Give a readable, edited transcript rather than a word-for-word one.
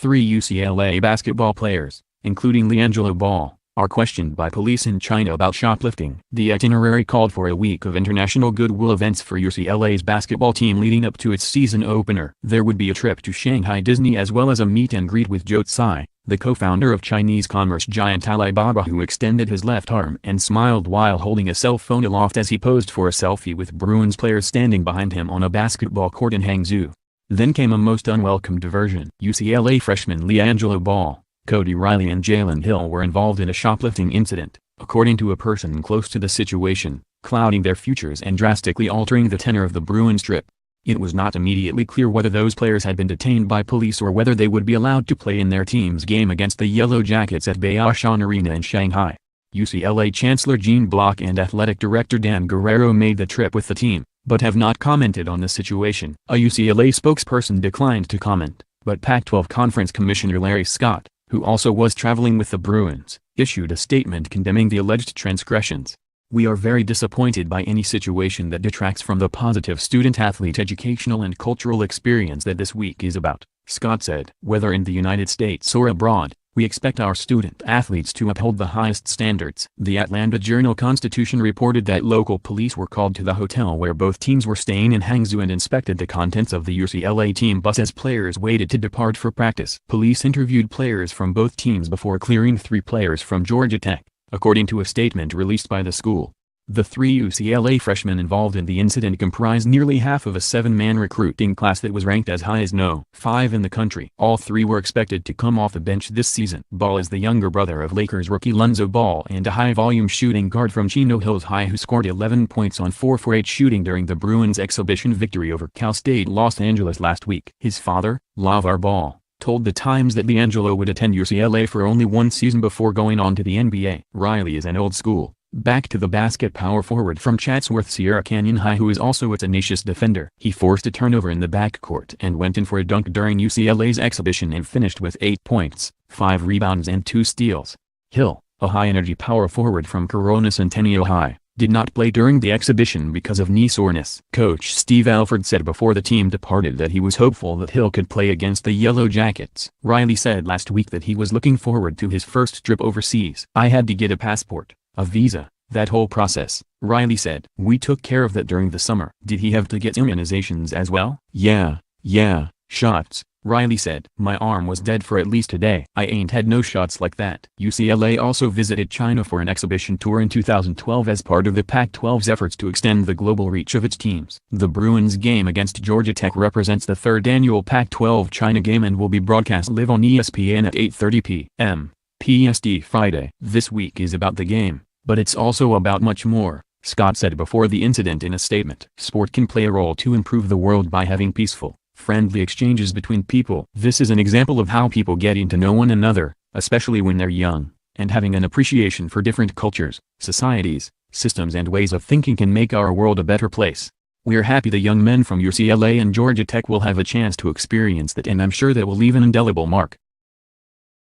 3 UCLA basketball players, including LiAngelo Ball, are questioned by police in China about shoplifting. The itinerary called for a week of international goodwill events for UCLA's basketball team leading up to its season opener. There would be a trip to Shanghai Disney as well as a meet and greet with Zhou Tsai, the co-founder of Chinese commerce giant Alibaba, who extended his left arm and smiled while holding a cell phone aloft as he posed for a selfie with Bruins players standing behind him on a basketball court in Hangzhou. Then came a most unwelcome diversion. UCLA freshman LiAngelo Ball, Cody Riley and Jalen Hill were involved in a shoplifting incident, according to a person close to the situation, clouding their futures and drastically altering the tenor of the Bruins trip. It was not immediately clear whether those players had been detained by police or whether they would be allowed to play in their team's game against the Yellow Jackets at Baoshan Arena in Shanghai. UCLA Chancellor Gene Block and Athletic Director Dan Guerrero made the trip with the team, but have not commented on the situation. A UCLA spokesperson declined to comment, but Pac-12 Conference Commissioner Larry Scott, who also was traveling with the Bruins, issued a statement condemning the alleged transgressions. "We are very disappointed by any situation that detracts from the positive student-athlete educational and cultural experience that this week is about," Scott said. "Whether in the United States or abroad, we expect our student-athletes to uphold the highest standards." The Atlanta Journal-Constitution reported that local police were called to the hotel where both teams were staying in Hangzhou and inspected the contents of the UCLA team bus as players waited to depart for practice. Police interviewed players from both teams before clearing 3 players from Georgia Tech, according to a statement released by the school. The 3 UCLA freshmen involved in the incident comprised nearly half of a 7-man recruiting class that was ranked as high as No. 5 in the country. All 3 were expected to come off the bench this season. Ball is the younger brother of Lakers rookie Lonzo Ball and a high-volume shooting guard from Chino Hills High who scored 11 points on 4 for 8 shooting during the Bruins' exhibition victory over Cal State Los Angeles last week. His father, LaVar Ball, told The Times that LiAngelo would attend UCLA for only 1 season before going on to the NBA. Riley is an old school, back-to-the-basket power forward from Chatsworth Sierra Canyon High who is also a tenacious defender. He forced a turnover in the backcourt and went in for a dunk during UCLA's exhibition and finished with 8 points, 5 rebounds and 2 steals. Hill, a high-energy power forward from Corona Centennial High, did not play during the exhibition because of knee soreness. Coach Steve Alford said before the team departed that he was hopeful that Hill could play against the Yellow Jackets. Riley said last week that he was looking forward to his first trip overseas. "I had to get a passport, a visa, that whole process," Riley said. "We took care of that during the summer." "Did he have to get immunizations as well?" Yeah, shots," Riley said. "My arm was dead for at least a day. I ain't had no shots like that." UCLA also visited China for an exhibition tour in 2012 as part of the Pac-12's efforts to extend the global reach of its teams. The Bruins game against Georgia Tech represents the 3rd annual Pac-12 China game and will be broadcast live on ESPN at 8:30 p.m. PST Friday. "This week is about the game, but it's also about much more," Scott said before the incident in a statement. "Sport can play a role to improve the world by having peaceful, friendly exchanges between people. This is an example of how people getting to know one another, especially when they're young, and having an appreciation for different cultures, societies, systems and ways of thinking can make our world a better place. We're happy the young men from UCLA and Georgia Tech will have a chance to experience that and I'm sure that will leave an indelible mark."